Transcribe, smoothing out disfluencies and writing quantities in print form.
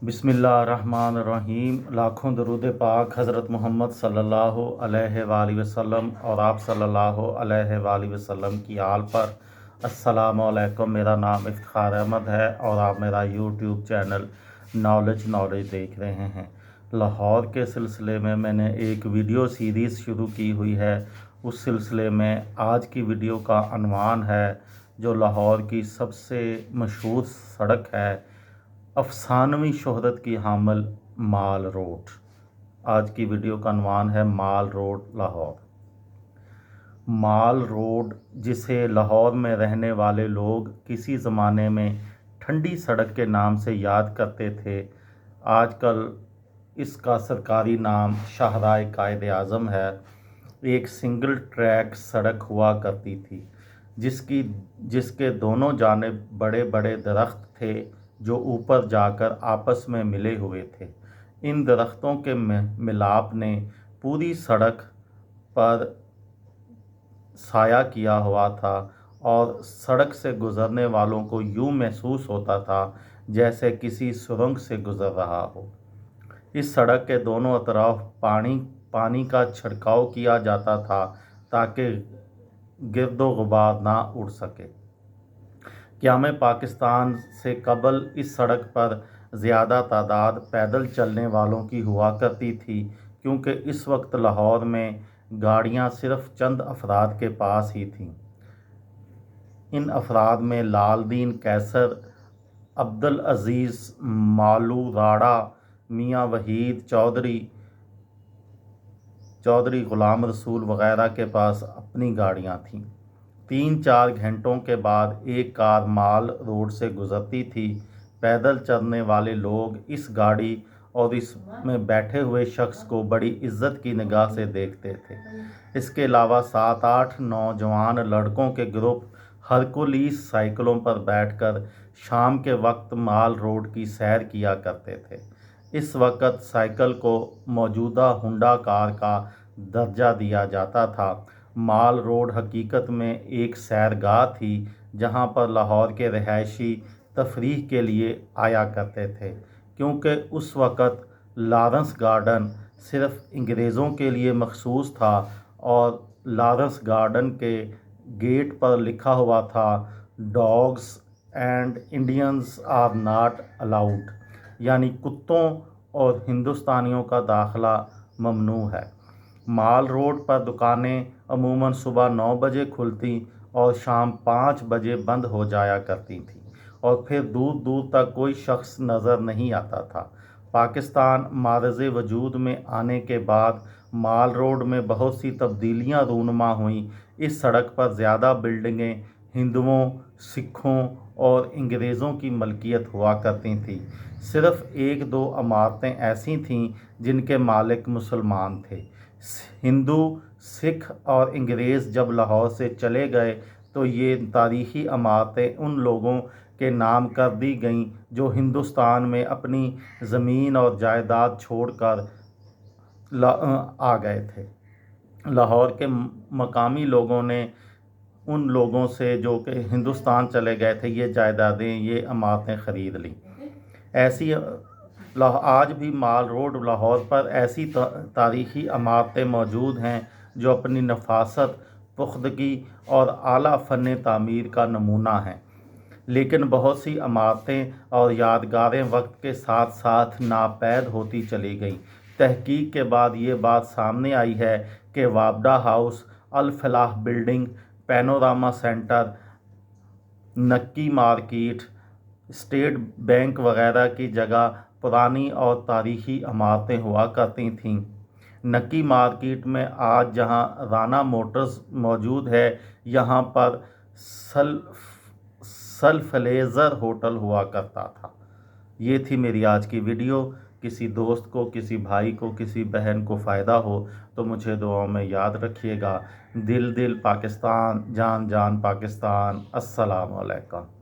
बिस्मिल्लाहिर्रहमानिर्रहीम। लाखों दरूद पाक हज़रत मोहम्मद सल्लल्लाहु अलैहि वसल्लम और आप सल्लल्लाहु अलैहि वसल्लम की आल पर। अस्सलामु अलैकुम। मेरा नाम इफ्तिखार अहमद है और आप मेरा यूट्यूब चैनल नॉलेज देख रहे हैं। लाहौर के सिलसिले में मैंने एक वीडियो सीरीज़ शुरू की हुई है। उस सिलसिले में आज की वीडियो का अनवान है जो लाहौर की सबसे मशहूर सड़क है, अफसानवी शोहरत की हामिल माल रोड। आज की वीडियो का अनवान है माल रोड लाहौर। माल रोड जिसे लाहौर में रहने वाले लोग किसी ज़माने में ठंडी सड़क के नाम से याद करते थे, आजकल इसका सरकारी नाम शाहराह कायद आज़म है। एक सिंगल ट्रैक सड़क हुआ करती थी जिसके दोनों जानिब बड़े बड़े दरख्त थे जो ऊपर जाकर आपस में मिले हुए थे। इन दरख्तों के मिलाप ने पूरी सड़क पर साया किया हुआ था और सड़क से गुज़रने वालों को यूँ महसूस होता था जैसे किसी सुरंग से गुज़र रहा हो। इस सड़क के दोनों तरफ पानी का छिड़काव किया जाता था ताकि गिरदो गुबार ना उड़ सके। क़याम पाकिस्तान से कबल इस सड़क पर ज़्यादा तादाद पैदल चलने वालों की हुआ करती थी, क्योंकि इस वक्त लाहौर में गाड़ियां सिर्फ चंद अफराद के पास ही थीं। इन अफराद में लालदीन कैसर, अब्दुल अज़ीज़ मालू राड़ा, मियाँ वहीद चौधरी ग़ुलाम रसूल वग़ैरह के पास अपनी गाड़ियां थीं। 3-4 घंटों के बाद एक कार माल रोड से गुज़रती थी। पैदल चलने वाले लोग इस गाड़ी और इसमें बैठे हुए शख्स को बड़ी इज्जत की निगाह से देखते थे। इसके अलावा 7-8 नौजवान लड़कों के ग्रुप हरकुलिस साइकिलों पर बैठकर शाम के वक्त माल रोड की सैर किया करते थे। इस वक्त साइकिल को मौजूदा हुंडा कार का दर्जा दिया जाता था। माल रोड हकीकत में एक सैरगाह थी जहां पर लाहौर के रहायशी तफरीह के लिए आया करते थे, क्योंकि उस वक़्त लॉरेंस गार्डन सिर्फ अंग्रेज़ों के लिए मखसूस था और लॉरेंस गार्डन के गेट पर लिखा हुआ था, dogs and Indians are not allowed, यानी कुत्तों और हिंदुस्तानियों का दाखिला ममनू है। माल रोड पर दुकानें अमूमन सुबह 9 बजे खुलती और शाम 5 बजे बंद हो जाया करती थीं और फिर दूर दूर तक कोई शख्स नज़र नहीं आता था। पाकिस्तान मारज़ वजूद में आने के बाद माल रोड में बहुत सी तब्दीलियां रूनुमा हुईं। इस सड़क पर ज़्यादा बिल्डिंगें हिंदुओं, सिखों और अंग्रेज़ों की मलकियत हुआ करती थीं। सिर्फ़ 1-2 इमारतें ऐसी थीं जिनके मालिक मुसलमान थे। हिंदू, सिख और अंग्रेज़ जब लाहौर से चले गए तो ये तारीख़ी इमारतें उन लोगों के नाम कर दी गईं जो हिंदुस्तान में अपनी ज़मीन और जायदाद छोड़कर आ गए थे। लाहौर के मकामी लोगों ने उन लोगों से जो कि हिंदुस्तान चले गए थे ये जायदादें, ये इमारतें ख़रीद लीं। ऐसी आज भी माल रोड लाहौर पर ऐसी तारीख़ी इमारतें मौजूद हैं जो अपनी नफासत, पुख्तगी और आला फ़न तामीर का नमूना हैं, लेकिन बहुत सी इमारतें और यादगारें वक्त के साथ साथ नापैद होती चली गईं। तहकीक के बाद ये बात सामने आई है कि वाबडा हाउस, अल फलाह बिल्डिंग, पैनोरामा सेंटर, नक्की मार्केट, स्टेट बैंक वग़ैरह की जगह पुरानी और तारीख़ी इमारतें हुआ करती थीं। नक्की मार्केट में आज जहां राना मोटर्स मौजूद है, यहां पर सल्फलेज़र होटल हुआ करता था। ये थी मेरी आज की वीडियो। किसी दोस्त को, किसी भाई को, किसी बहन को फ़ायदा हो तो मुझे दुआओं में याद रखिएगा। दिल दिल पाकिस्तान, जान जान पाकिस्तान। अस्सलामु अलैकुम।